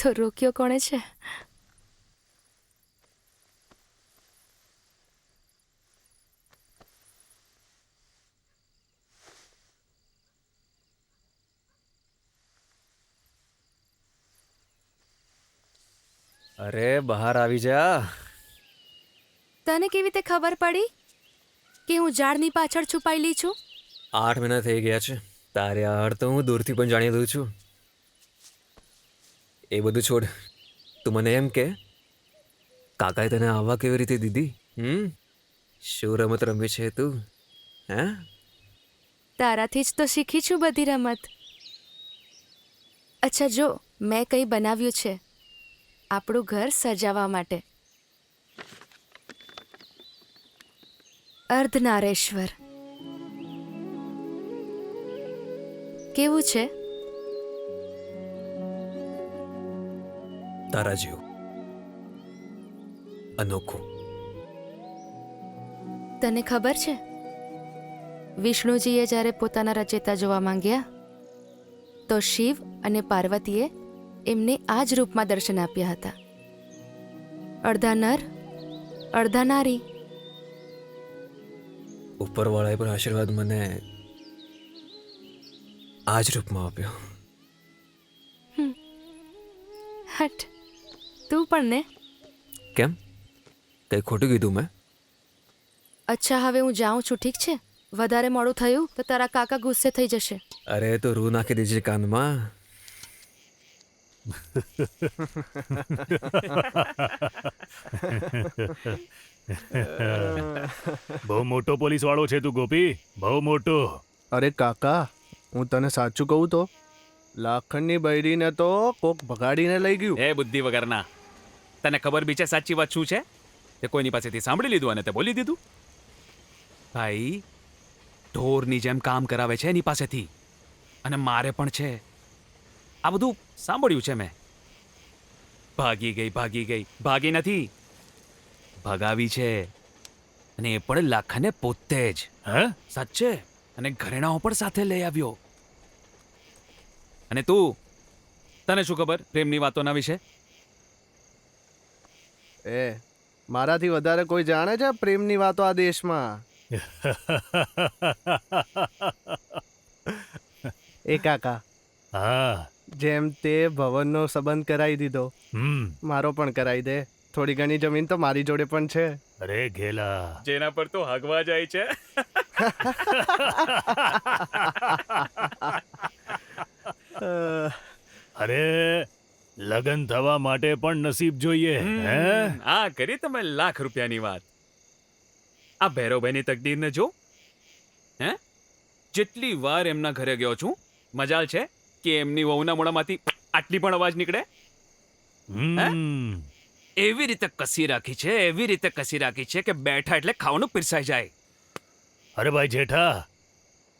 તો રોક્યો કોણે છે? અરે બહાર આવી જા. તને કેવી રીતે ખબર પડી કે હું ઝાડની પાછળ છુપાયેલી છું? 8 મહિના થઈ ગયા છે. તારે આડ તો હું દૂરથી પણ જાણી દઉં છું. એ બધું છોડ, તું મને એમ કે કાકાએ તને આવવા કેવી રીતે દીધી? શું રમત રમે છે તું? હે? તારાથી જ તો શીખી છું બધી રમત. અચ્છા જો, મેં કંઈ બનાવ્યું છે આપણું ઘર સજાવવા માટે. અર્ધનારેશ્વર કેવું છે? તારા જેવું અનોખું. તને ખબર છે વિષ્ણુજીએ જ્યારે પોતાના રચેતા જોવા માંગ્યા તો શિવ અને પાર્વતીએ એમને આ જ રૂપમાં દર્શન આપ્યા હતા. અડધા નર અડધા નારી. ઉપરવાળાએ પણ આશીર્વાદ મને આ જ રૂપમાં આપ્યો. હટ, તું પણ ને. કેમ? કંઈ ખોટું કીધું મેં? અચ્છા, હવે હું જાઉં છું, ઠીક છે? વધારે મોડું થયું તો તારા કાકા ગુસ્સે થઈ જશે. અરે તો રૂ નાખી દેજે કાનમાં. બહુ મોટો પોલીસ વાળો છે તું ગોપી, બહુ મોટો. અરે કાકા, હું તને સાચું કહું તો લાખણની બૈરીને તો કોક ભગાડીને લઈ ગયું. એ બુદ્ધિ વગરના, તને ખબર બી છે સાચી વાત શું છે? તે કોઈની પાસેથી સાંભળી લીધું અને તે બોલી દીધું. ભાઈ ઢોરની જેમ કામ કરાવે છે એની પાસેથી, અને મારે પણ છે. આ બધું સાંભળ્યું છે મેં. ભાગી ગઈ, ભાગી નથી, ભગાવી છે. અને એ પણ લાખાને પોતે જ. હે? સાચે. અને ઘરેણાઓ પણ સાથે લઈ આવ્યો. અને તું, તને શું ખબર પ્રેમની વાતોના વિશે? એ મારાથી વધારે કોઈ જાણે છે પ્રેમની વાતો આ દેશમાં? એ કાકા, હા. જેમ તે ભવનનો સંબંધ કરાવી દીધો, મારો પણ કરાવી દે. થોડી ઘણી જમીન તો મારી જોડે પણ છે. અરે ઘેલા, જેના પર તો હગવા જાય છે. અરે લગન થવા માટે પણ નસીબ જોઈએ. હે? આ કરી તમે લાખ રૂપિયાની વાત. આ ભૈરવભાઈની તકદીરને જો. હે? જેટલી વાર એમના ઘરે ગયો છું, મજાલ છે કે એમની વહુના મોઢામાંથી આટલી પણ અવાજ નીકળે. એવી રીતે કસી રાખી છે કે બેઠા એટલે ખાવાનું પીરસાઈ જાય. અરે ભાઈ જેઠા,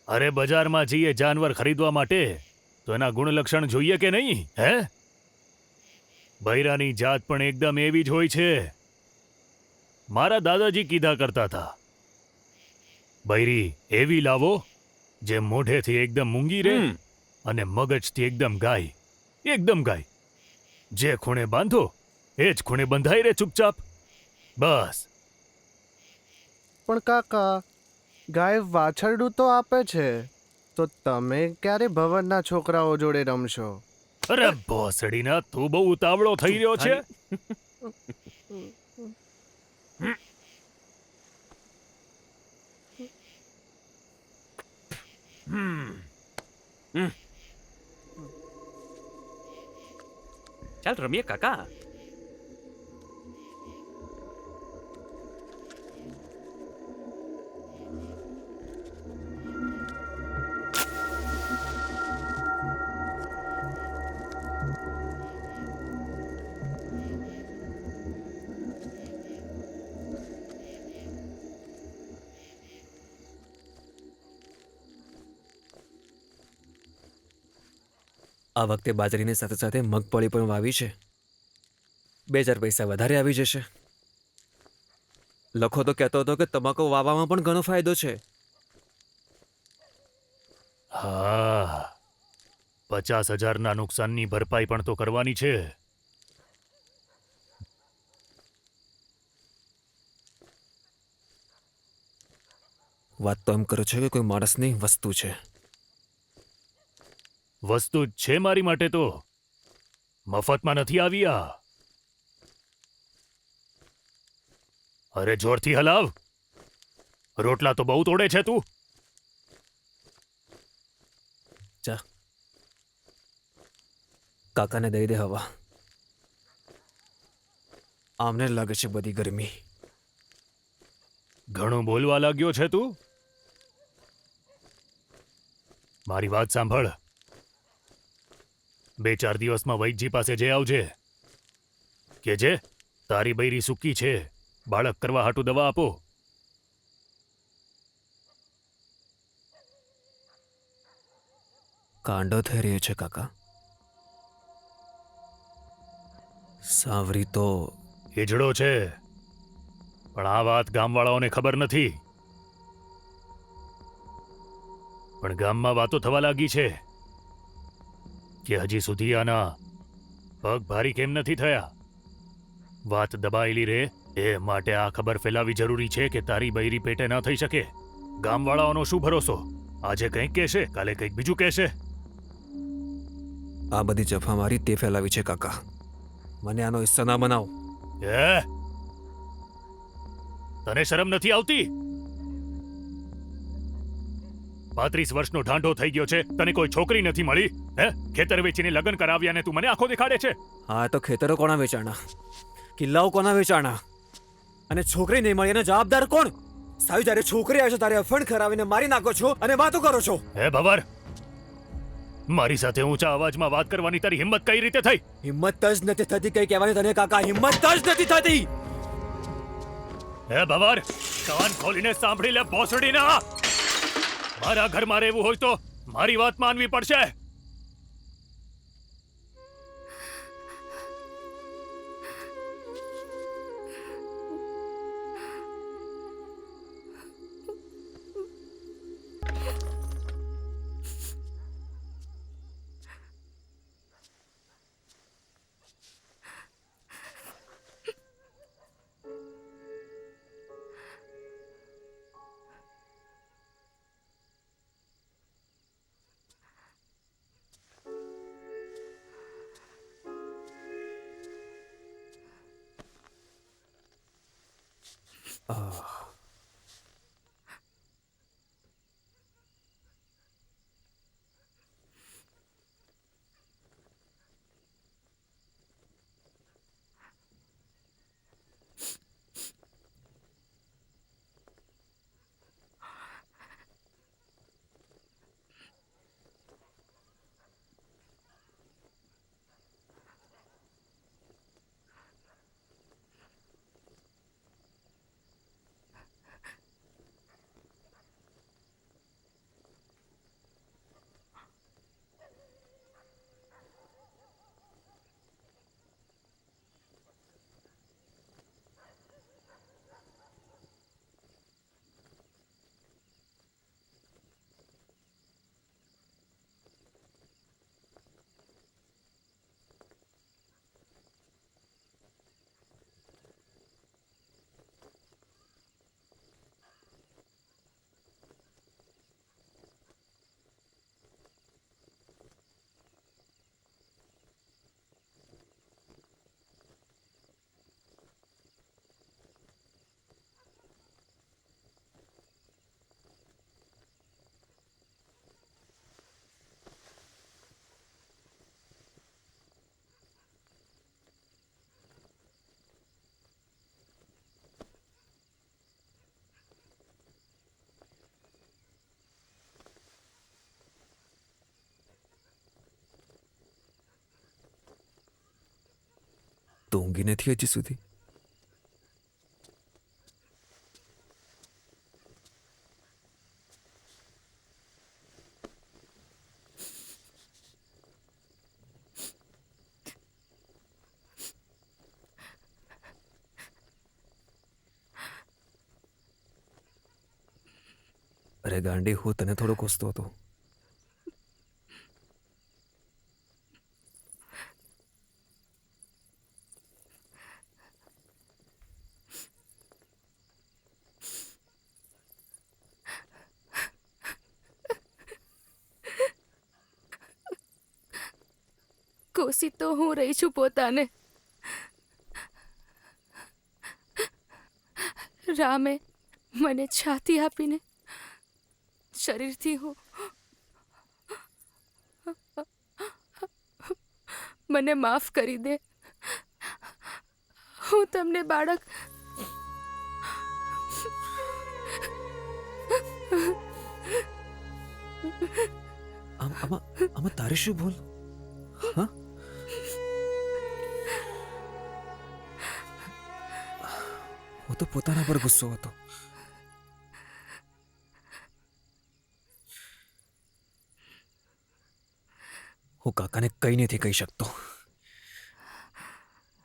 અરે બજારમાં જઈએ જાનવર ખરીદવા માટે તો એના ગુણ લક્ષણ જોઈએ કે નહીં? હે? બૈરાની જાત પણ એકદમ એવી જ હોય છે. મારા દાદાજી કીધા કરતા હતા, બૈરી એવી લાવો જે મોઢેથી એકદમ મૂંગી રહે અને મગજથી એકદમ ગાય. જે ખૂણે બાંધો એ જ ખૂણે બંધાઈ રહે ચૂપચાપ. બસ. પણ કાકા, ગાય વાછરડું તો આપે છે, તો તમે ક્યારે ભવનના છોકરાઓ જોડે રમશો? અરે ભોસડીના, તું બહુ ઉતાવળો થઈ રહ્યો છે. ચાલ રમીએ કાકા. આ વખતે બાજરીની સાથે સાથે મગફળી પણ વાવી છે. 2-4 પૈસા વધારે આવી જશે. લખો તો કહેતો હતો કે તમાકુ વાવવામાં પણ ઘણો ફાયદો છે. હા, 50,000ના નુકસાનની ભરપાઈ પણ તો કરવાની છે. વાત તો એમ કરો છો કે કોઈ માણસની વસ્તુ છે. વસ્તુ જ છે મારી માટે તો. મફતમાં નથી આવી આ. અરે જોરથી હલાવ. રોટલા તો બહુ તોડે છે તું. જા, કાકાને દઈ દે હવા. આમને લાગે છે બધી ગરમી. ઘણું બોલવા લાગ્યો છે તું. મારી વાત સાંભળ. 2-4 દિવસમાં વૈદ્યજી પાસે જઈ આવજે. કે જે તારી બૈરી સૂકી છે, બાળક કરવા હાટુ દવા આપો. કાંડો થઈ રહ્યો છે કાકા. સાવરી તો હિજડો છે, પણ આ વાત ગામવાળાઓને ખબર નથી. પણ ગામમાં વાતો થવા લાગી છે કે હજી સુધી આના પગ ભારી કેમ નથી થયા. વાત દબાયેલી રહે એ માટે આ ખબર ફેલાવી જરૂરી છે કે તારી બૈરી પેટે ન થઈ શકે. ગામવાળાઓનો શું ભરોસો? આજે કંઈક કહેશે, કાલે કંઈક બીજું કહેશે. આ બધી જફા મારી તે ફેલાવી છે કાકા. મને આનો હિસ્સો ના બનાવો. એ તને શરમ નથી આવતી? 35 વર્ષનો ઢાંઢો થઈ ગયો છે, તને કોઈ છોકરી નથી મળી? હે, ખેતર વેચીને લગ્ન કરાવ્યા ને તું મને આંખો દેખાડે છે? હા તો ખેતરો કોના વેચાણા, કિલ્લાઓ કોના વેચાણા, અને છોકરી નહીં મળી એનો જવાબદાર કોણ? સાવી જ્યારે છોકરી આવે છે ત્યારે અફણ ખરાવીને મારી નાખો છો અને વાતો કરો છો. હે ભવર, મારી સાથે ઊંચા અવાજમાં વાત કરવાની તારી હિંમત કઈ રીતે થઈ? હિંમત જ નથી થતી કઈ કહેવાની તને કાકા, હિંમત જ નથી થતી. હે ભવર, કાન ખોલીને સાંભળી લે ભોસડીના. મારા ઘરમાં રહેવું હોય તો મારી વાત માનવી પડશે. તો ઊંઘી નથી હજી સુધી? અરે ગાંડી, હું તને થોડો કોસતો હતો. કોસી તો હું રહી છું પોતાને. રામે મને છાતી આપીને શરીરથી હું મને માફ કરી દે. હું તમને બાળક આમાં તારે શું ભૂલ? હા, હું તો પોતાના પર ગુસ્સો હતો. હું કાકાને કંઈ નથી કહી શકતો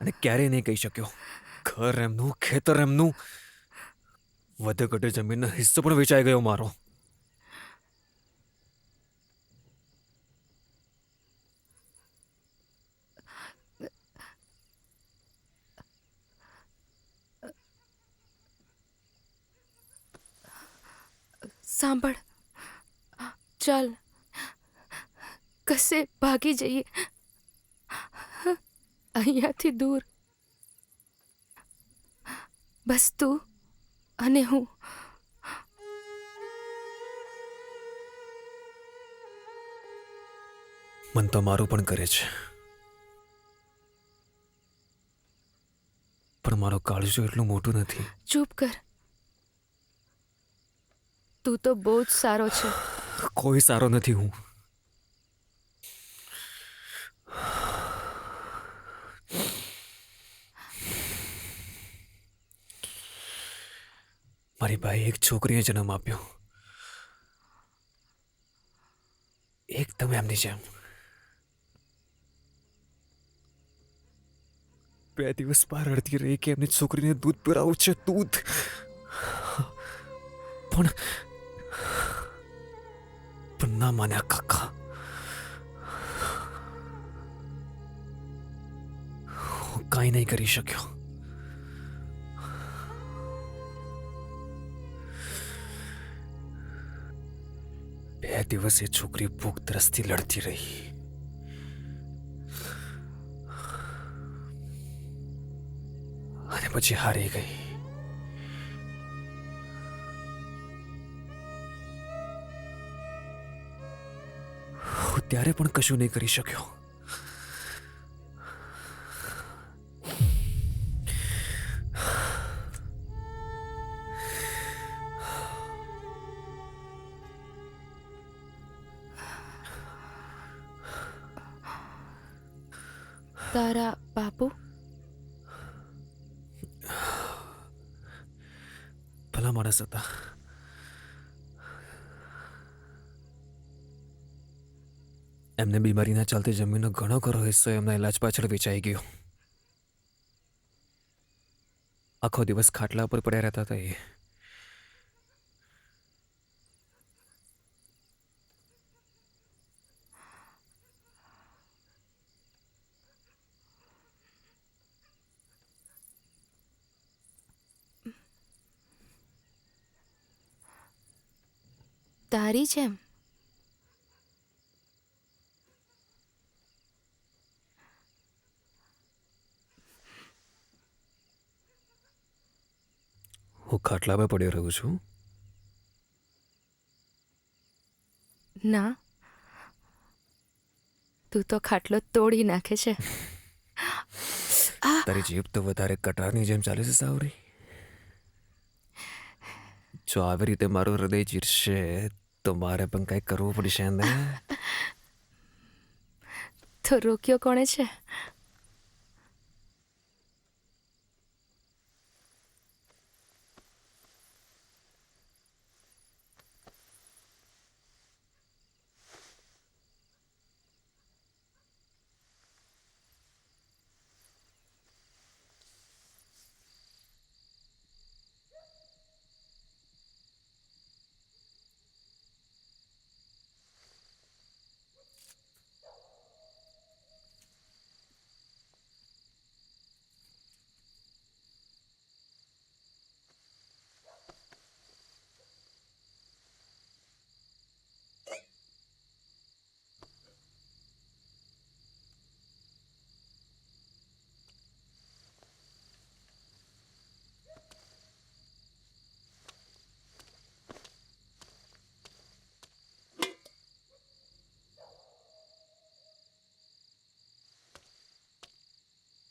અને ક્યારેય નહીં કહી શક્યો. ઘર એમનું, ખેતર એમનું, વધે ઘટે જમીનનો હિસ્સો પણ વેચાઈ ગયો મારો. સાંભળ, ચાલ કશે ભાગી જઈએ અહીંયાથી દૂર. બસ તું અને હું. મન તો મારું પણ કરે છે, પણ મારો કાળજો એટલું મોટું નથી. ચૂપ કર. તું તો બહુ જ સારો છે. કોઈ સારો નથી હું. મારી બાઈ એક છોકરીએ જન્મ આપ્યો, એકદમ એમની જેમ. 2 દિવસ બહાર રડતી રહી કે એમની છોકરીને દૂધ પીવડાવવું છે, દૂધ. પણ ના માન્યા કાકા. હું કાંઈ નહીં કરી શક્યો. બે દિવસ એ છોકરી ભૂખ તરસથી લડતી રહી. અને પછી હારી ગઈ. હું ત્યારે પણ કશું નહીં કરી શક્યો. તારા બાપુ ભલા માણસ હતા. એમને બીમારીના ચાલતી જમીનનો ઘણો ખરો હિસ્સો એમના ઇલાજ પાછળ વેચાઈ ગયો. આખો દિવસ ખાટલા પર પડ્યા રહેતા હતા એ. તારી જેમ. હું ખાટલા પર પડ્યો રહું છું. ના, તું તો ખાટલો તોડી નાખે છે. તારી જીભ તો વધારે કટારની જેમ ચાલે છે સાવરી. જો આવી રીતે મારું હૃદય ચીરશે તો મારે પણ કંઈક કરવું પડશે ને. તો રોક્યો કોણે છે?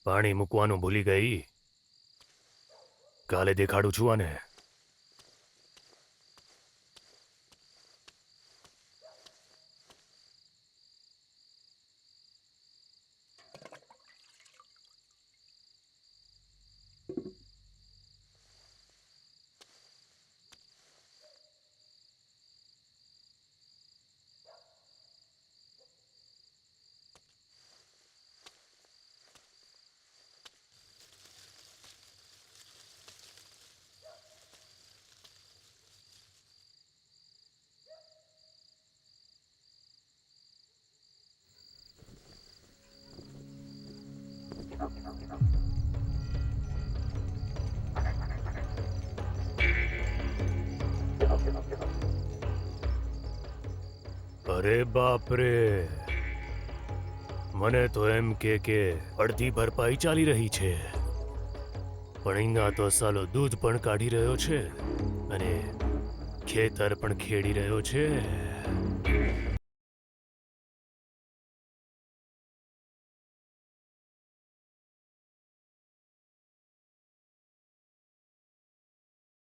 પાણી મૂકવાનું ભૂલી ગઈ. કાલે દેખાડું છું આને. અરે બાપ રે, મને તો એમ કે અડધી ભરપાઈ ચાલી રહી છે, પણ અહીંયા તો સાલો દૂધ પણ કાઢી રહ્યો છે અને ખેતર પણ ખેડી રહ્યો છે.